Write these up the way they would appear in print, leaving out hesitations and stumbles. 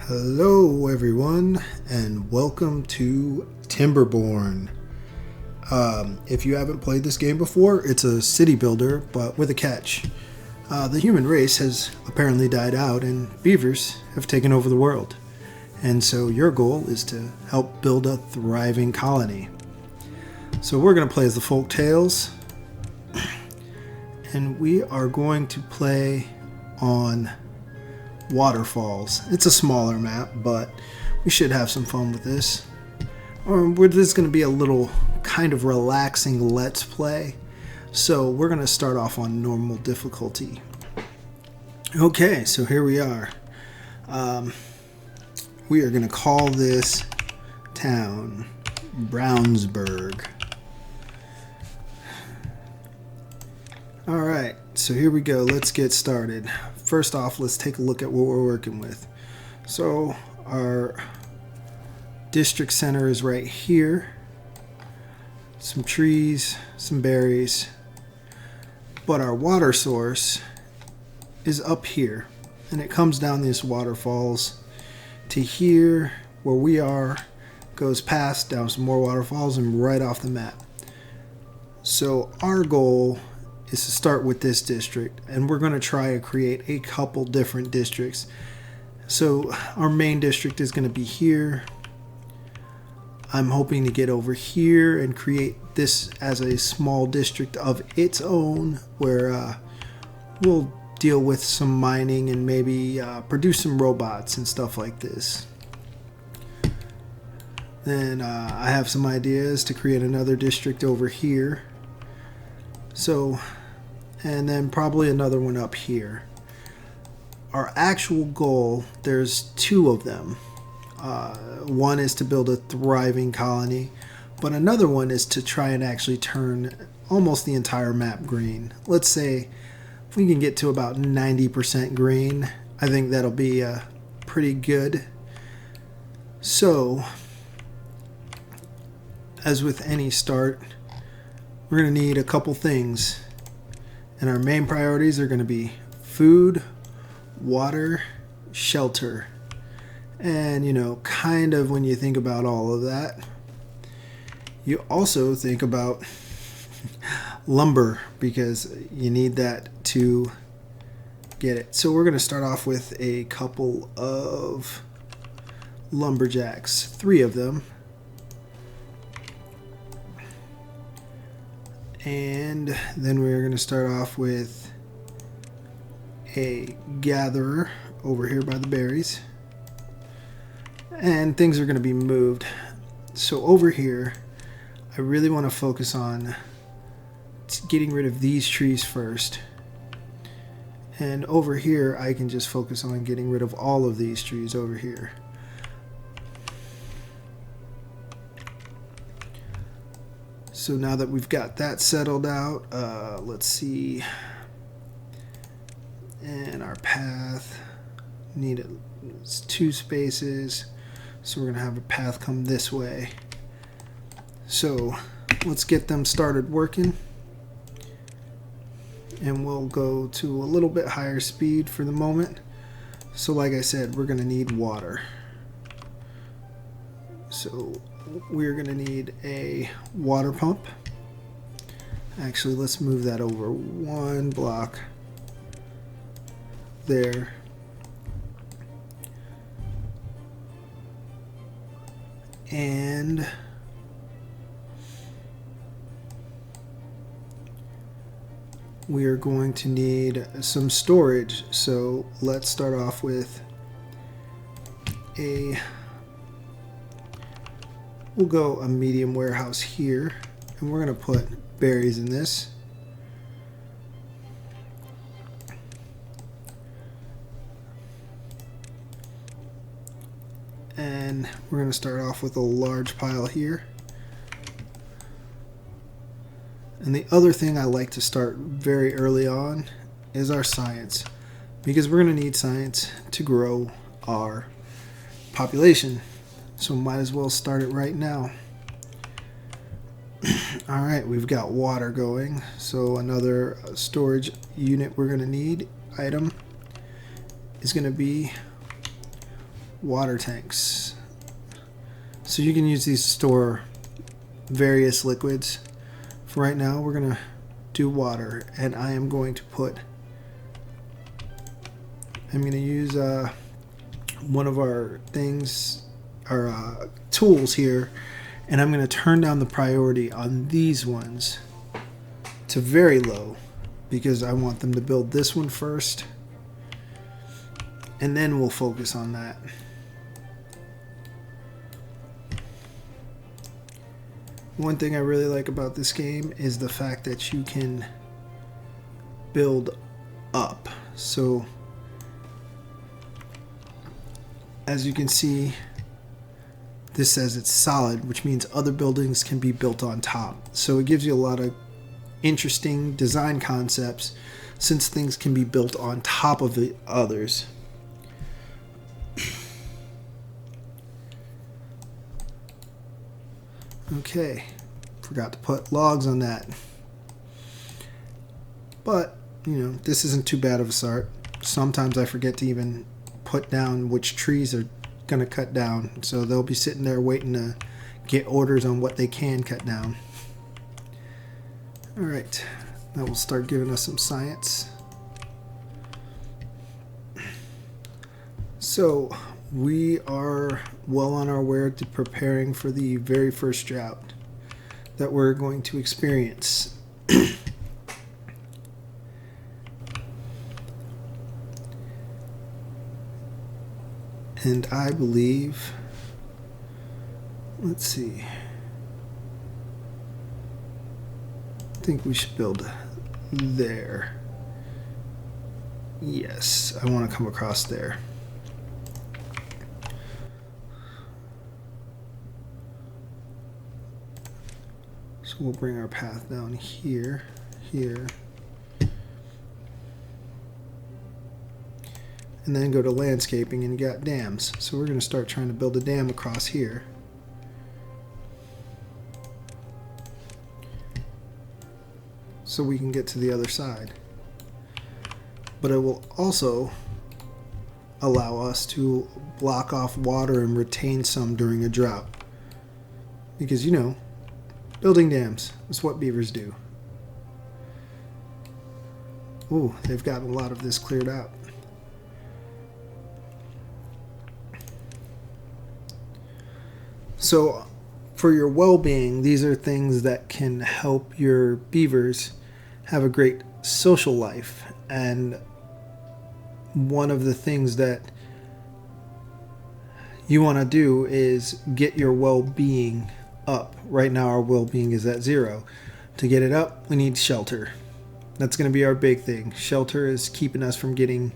Hello everyone and welcome to Timberborn. If you haven't played this game before, it's a city builder but with a catch. The human race has apparently died out and beavers have taken over the world. And so your goal is to help build a thriving colony. So we're going to play as the folk tales and we are going to play on Waterfalls. It's a smaller map, but we should have some fun with this. This is going to be a little kind of relaxing let's play. So we're going to start off on normal difficulty. Okay, so here we are. We are going to call this town Brownsburg. Alright, so here we go. Let's get started. First off, let's take a look at what we're working with. So our district center is right here. Some trees, some berries. But our water source is up here. And it comes down these waterfalls to here where we are, goes past, down some more waterfalls, and right off the map. So our goal is to start with this district, and we're going to try to create a couple different districts. So our main district is going to be here. I'm hoping to get over here and create this as a small district of its own, where we'll deal with some mining and maybe produce some robots and stuff like this. Then I have some ideas to create another district over here. So, and then probably another one up here. Our actual goal, there's two of them. One is to build a thriving colony, but another one is to try and actually turn almost the entire map green. Let's say if we can get to about 90% green, I think that'll be pretty good. So, as with any start, we're going to need a couple things. And our main priorities are going to be food, water, shelter. And, you know, kind of when you think about all of that, you also think about lumber, because you need that to get it. So we're going to start off with a couple of lumberjacks, 3 of them. And then we're going to start off with a gatherer over here by the berries. And things are going to be moved. So over here, I really want to focus on getting rid of these trees first. And over here, I can just focus on getting rid of all of these trees over here. So now that we've got that settled out, let's see. And our path needed 2 spaces. So we're going to have a path come this way. So let's get them started working. And we'll go to a little bit higher speed for the moment. So like I said, we're going to need water. So we're going to need a water pump. Actually, let's move that over 1 block there. And we are going to need some storage. So let's start off with we'll go a medium warehouse here, and we're going to put berries in this. And we're going to start off with a large pile here. And the other thing I like to start very early on is our science, because we're going to need science to grow our population. So might as well start it right now. Alright, we've got water going. So another storage unit we're going to need, item, is going to be water tanks. So you can use these to store various liquids. For right now, we're going to do water, and I am going to use one of our things, our tools here, and I'm going to turn down the priority on these ones to very low because I want them to build this one first, and then we'll focus on that. One thing I really like about this game is the fact that you can build up. So as you can see, this says it's solid, which means other buildings can be built on top. So it gives you a lot of interesting design concepts since things can be built on top of the others. Okay, forgot to put logs on that. But, this isn't too bad of a start. Sometimes I forget to even put down which trees are going to cut down. So they'll be sitting there waiting to get orders on what they can cut down. Alright, that will start giving us some science. So, we are well on our way to preparing for the very first drought that we're going to experience. And I believe, let's see, I think we should build there. Yes, I want to come across there. So we'll bring our path down here, here, and then go to landscaping, and you got dams. So we're going to start trying to build a dam across here. So we can get to the other side. But it will also allow us to block off water and retain some during a drought. Because, building dams is what beavers do. Ooh, they've gotten a lot of this cleared out. So, for your well-being, these are things that can help your beavers have a great social life. And one of the things that you want to do is get your well-being up. Right now our well-being is at 0. To get it up, we need shelter. That's going to be our big thing. Shelter is keeping us from getting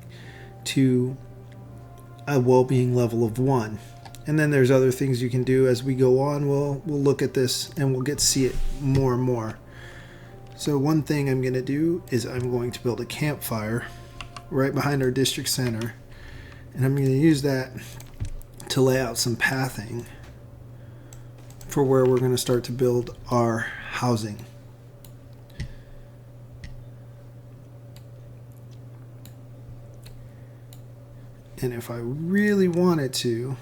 to a well-being level of 1. And then there's other things you can do as we go on. We'll look at this and we'll get to see it more and more. So one thing I'm going to do is I'm going to build a campfire right behind our district center. And I'm going to use that to lay out some pathing for where we're going to start to build our housing. And if I really wanted to,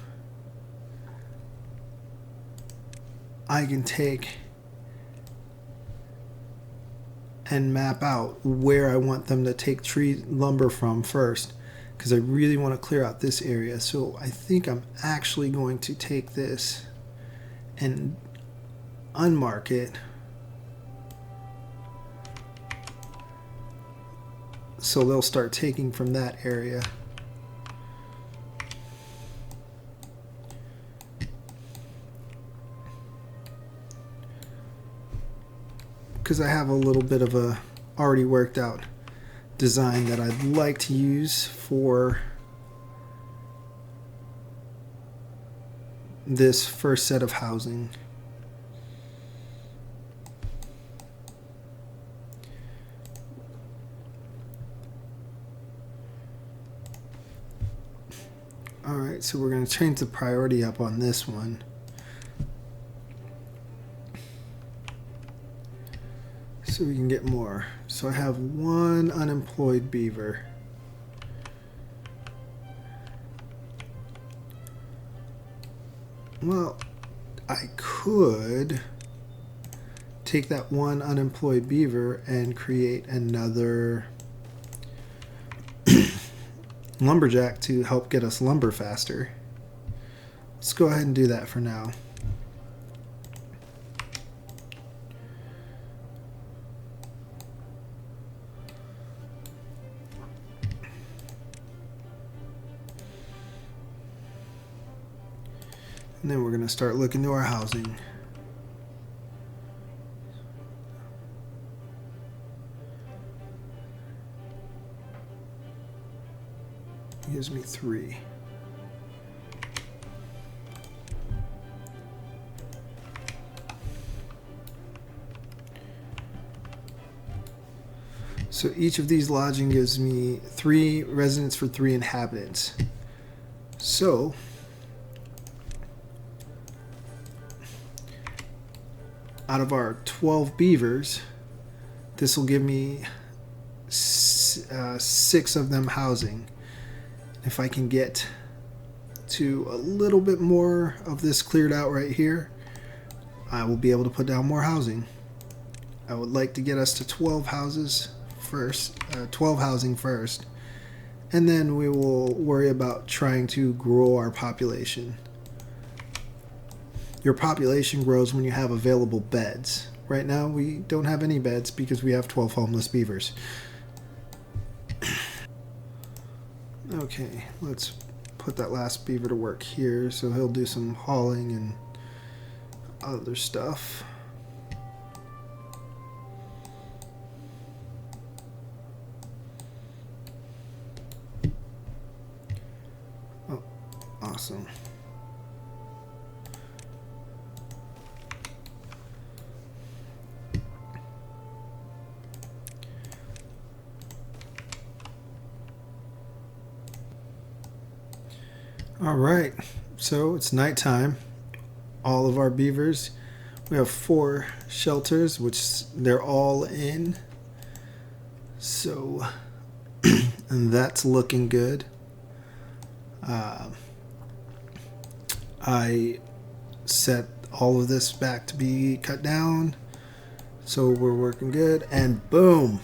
I can take and map out where I want them to take tree lumber from first, because I really want to clear out this area. So I think I'm actually going to take this and unmark it so they'll start taking from that area. Because I have a little bit of a already worked out design that I'd like to use for this first set of housing. Alright, so we're going to change the priority up on this one. So we can get more. So I have one unemployed beaver. Well, I could take that one unemployed beaver and create another lumberjack to help get us lumber faster. Let's go ahead and do that for now. And then we're going to start looking to our housing. Gives me 3. So each of these lodging gives me 3 residents for 3 inhabitants. So out of our 12 beavers, this will give me 6 of them housing. If I can get to a little bit more of this cleared out right here, I will be able to put down more housing. I would like to get us to 12 houses first, 12 housing first, and then we will worry about trying to grow our population. Your population grows when you have available beds. Right now we don't have any beds because we have 12 homeless beavers. Okay, let's put that last beaver to work here so he'll do some hauling and other stuff. Oh, awesome. All right, so it's nighttime. All of our beavers, we have 4 shelters, which they're all in. So and that's looking good. I set all of this back to be cut down, so we're working good. And boom,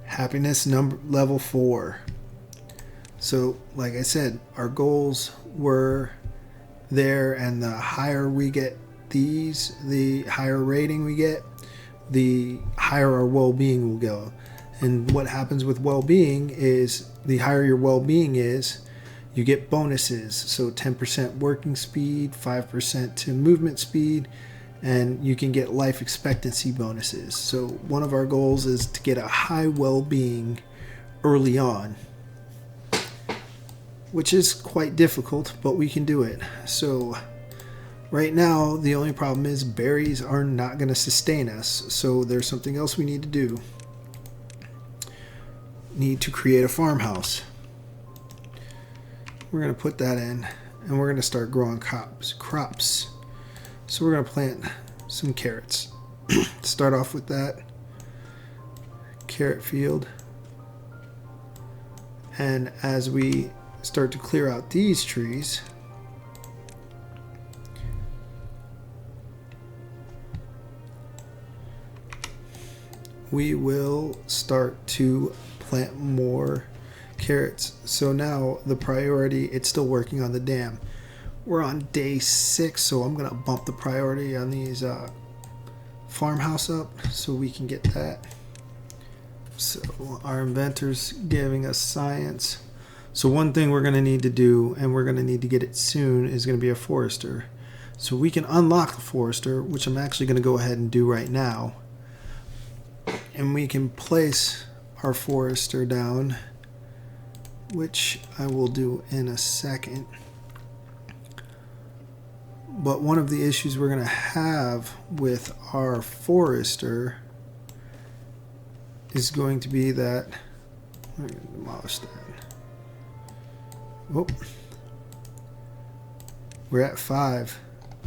happiness number level 4. So, like I said, our goals were there, and the higher we get these, the higher rating we get, the higher our well-being will go. And what happens with well-being is the higher your well-being is, you get bonuses. So 10% working speed, 5% to movement speed, and you can get life expectancy bonuses. So one of our goals is to get a high well-being early on, which is quite difficult, but we can do it. So right now, the only problem is berries are not going to sustain us. So there's something else we need to do. Need to create a farmhouse. We're going to put that in, and we're going to start growing crops. So we're going to plant some carrots. Start off with that carrot field. And as we start to clear out these trees, we will start to plant more carrots. So now the priority, it's still working on the dam. We're on day 6, so I'm gonna bump the priority on these farmhouse up so we can get that. So our inventor's giving us science. So one thing we're going to need to do, and we're going to need to get it soon, is going to be a forester. So we can unlock the forester, which I'm actually going to go ahead and do right now. And we can place our forester down, which I will do in a second. But one of the issues we're going to have with our forester is going to be that I'm going to demolish that. Whoop. We're at 5.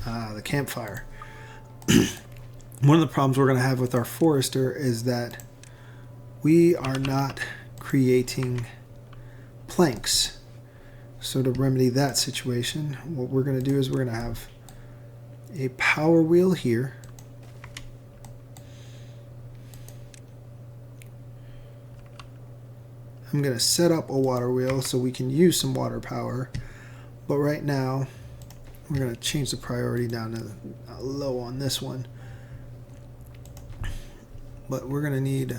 The campfire. One of the problems we're going to have with our forester is that we are not creating planks. So to remedy that situation, what we're going to do is we're going to have a power wheel here. I'm going to set up a water wheel so we can use some water power. But right now, we're going to change the priority down to low on this one. But we're going to need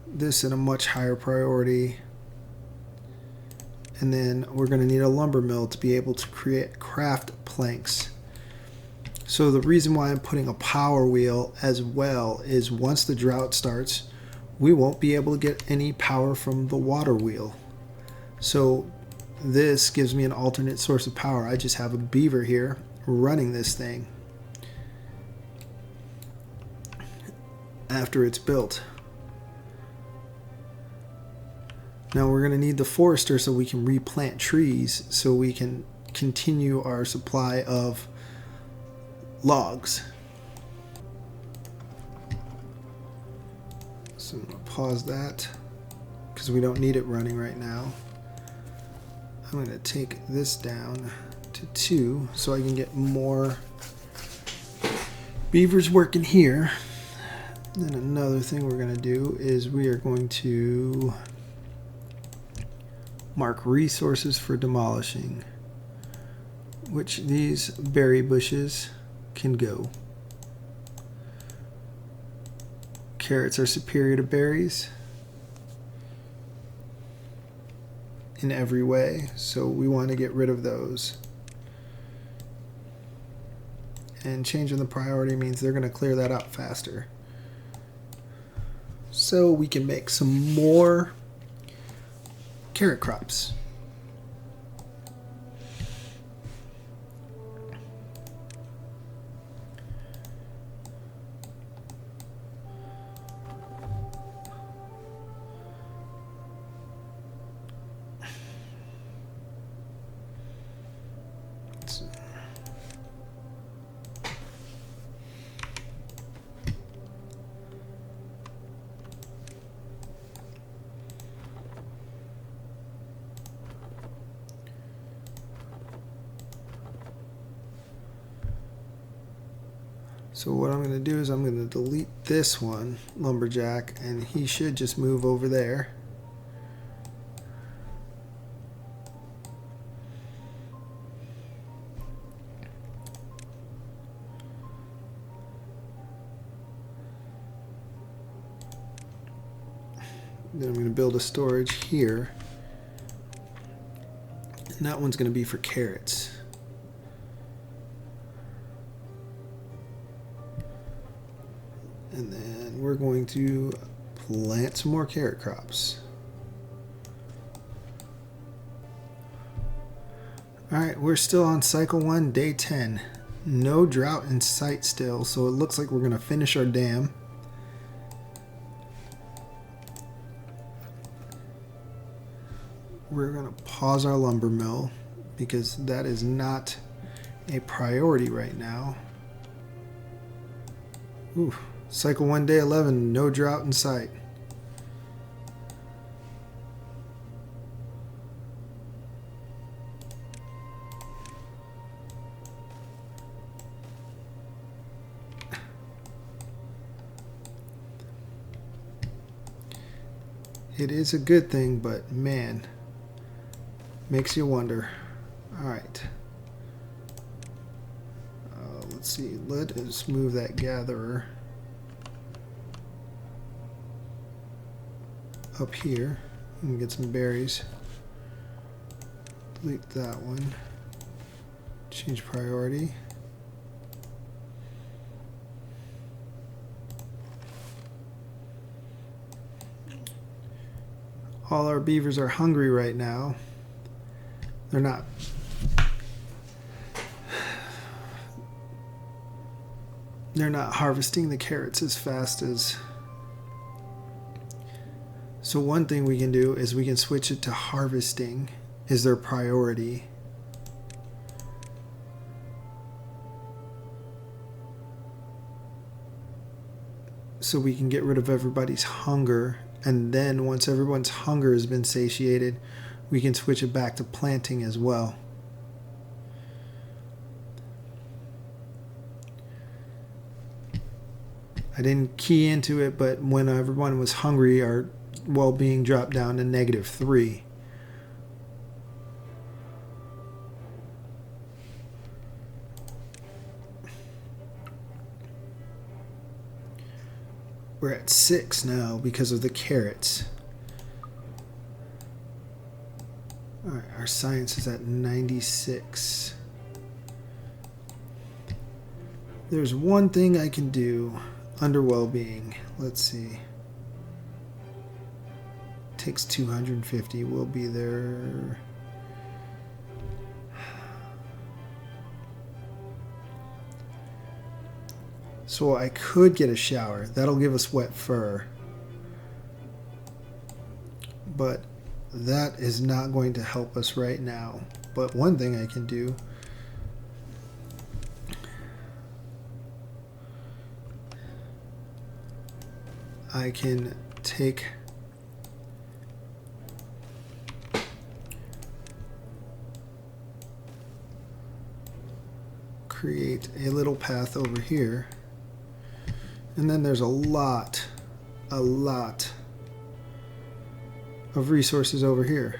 this in a much higher priority. And then we're going to need a lumber mill to be able to craft planks. So the reason why I'm putting a power wheel as well is once the drought starts, we won't be able to get any power from the water wheel. So this gives me an alternate source of power. I just have a beaver here running this thing after it's built. Now we're going to need the forester so we can replant trees so we can continue our supply of logs. So I'm going to pause that because we don't need it running right now. I'm going to take this down to 2 so I can get more beavers working here. Then another thing we're going to do is we are going to mark resources for demolishing, which these berry bushes can go. Carrots are superior to berries in every way, so we want to get rid of those. And changing the priority means they're going to clear that up faster. So we can make some more carrot crops. So what I'm going to do is I'm going to delete this one, lumberjack, and he should just move over there. Then I'm going to build a storage here, and that one's going to be for carrots. And then we're going to plant some more carrot crops. Alright, we're still on cycle 1, day 10. No drought in sight still, so it looks like we're going to finish our dam. We're going to pause our lumber mill because that is not a priority right now. Ooh. Cycle 1, day 11, no drought in sight. It is a good thing, but man, makes you wonder. Alright. Let's see, let us move that gatherer up here and get some berries. Delete that one. Change priority. All our beavers are hungry right now. They're not harvesting the carrots as fast as. So one thing we can do is we can switch it to harvesting is their priority. So we can get rid of everybody's hunger, and then once everyone's hunger has been satiated, we can switch it back to planting as well. I didn't key into it, but when everyone was hungry, our well-being dropped down to -3. We're at 6 now because of the carrots. All right, our science is at 96. There's one thing I can do under well-being. Let's see. Takes 250. We'll be there. So I could get a shower. That'll give us wet fur. But that is not going to help us right now. But one thing I can do, I can create a little path over here. And then there's a lot of resources over here.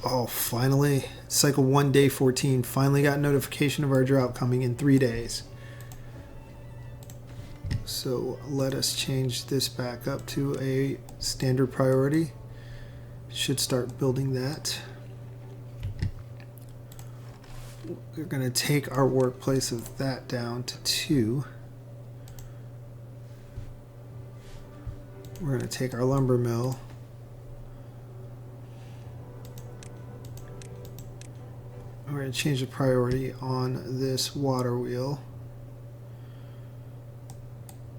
Oh, finally, cycle 1, day 14, finally got notification of our drought coming in 3 days. So let us change this back up to a standard priority. Should start building that. We're going to take our workplace of that down to 2. We're going to take our lumber mill. We're going to change the priority on this water wheel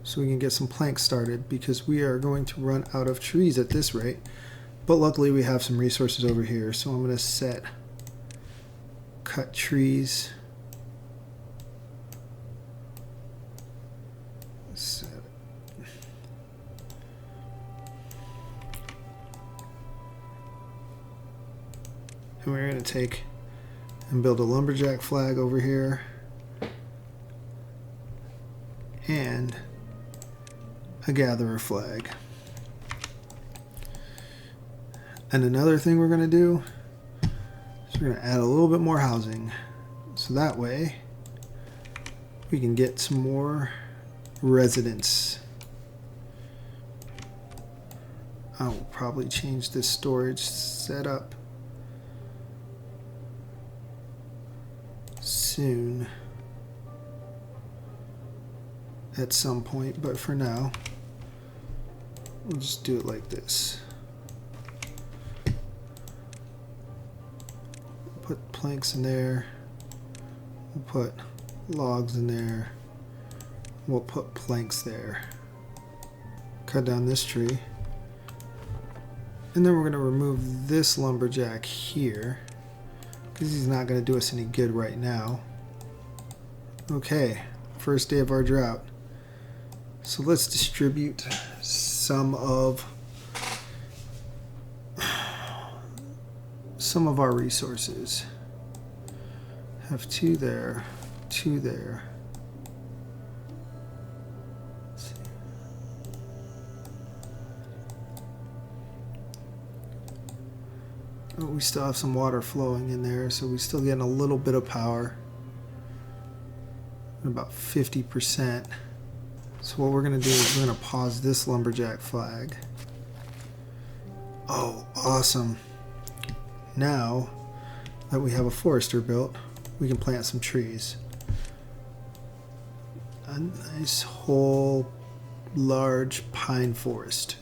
so we can get some planks started, because we are going to run out of trees at this rate. But luckily we have some resources over here, so I'm going to set cut trees. Set it. And we're going to take and build a lumberjack flag over here and a gatherer flag. And another thing we're going to do is we're going to add a little bit more housing, so that way we can get some more residents. I will probably change this storage setup soon at some point, but for now we'll just do it like this. Put planks in there, we'll put logs in there, we'll put planks there, cut down this tree, and then we're going to remove this lumberjack here because he's not going to do us any good right now. Okay, first day of our drought. So let's distribute some of our resources. Have 2 there, 2 there. Oh, we still have some water flowing in there, so we still getting a little bit of power. About 50%. So what we're going to do is we're going to pause this lumberjack flag. Oh, awesome. Now that we have a forester built, we can plant some trees. A nice whole large pine forest.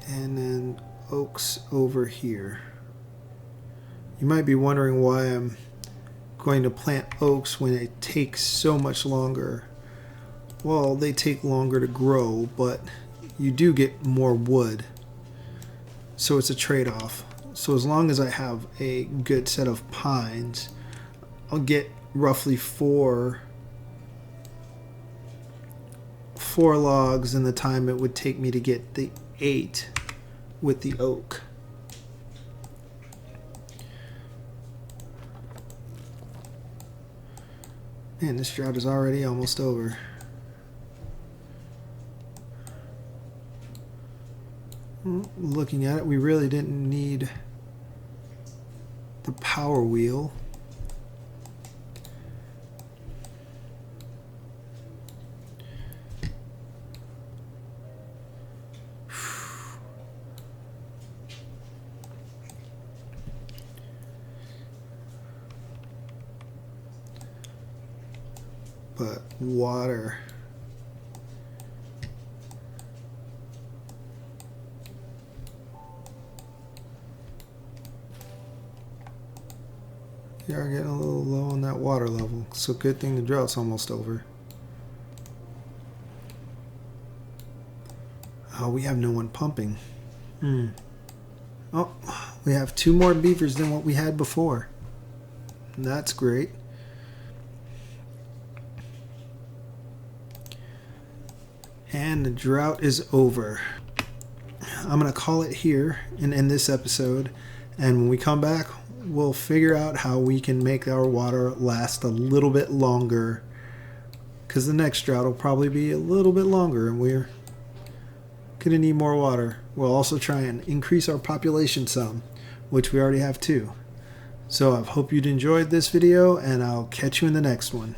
And then oaks over here. You might be wondering why I'm going to plant oaks when it takes so much longer. Well, they take longer to grow, but you do get more wood. So it's a trade-off. So as long as I have a good set of pines, I'll get roughly four logs in the time it would take me to get the 8 with the oak. Man, this drought is already almost over. Looking at it, we really didn't need the power wheel. But water. We are getting a little low on that water level, so good thing the drought's almost over. Oh, we have no one pumping. Oh, we have 2 more beavers than what we had before. That's great. And the drought is over. I'm going to call it here and end this episode. And when we come back, we'll figure out how we can make our water last a little bit longer. Because the next drought will probably be a little bit longer and we're going to need more water. We'll also try and increase our population some, which we already have 2. So I hope you'd enjoyed this video and I'll catch you in the next one.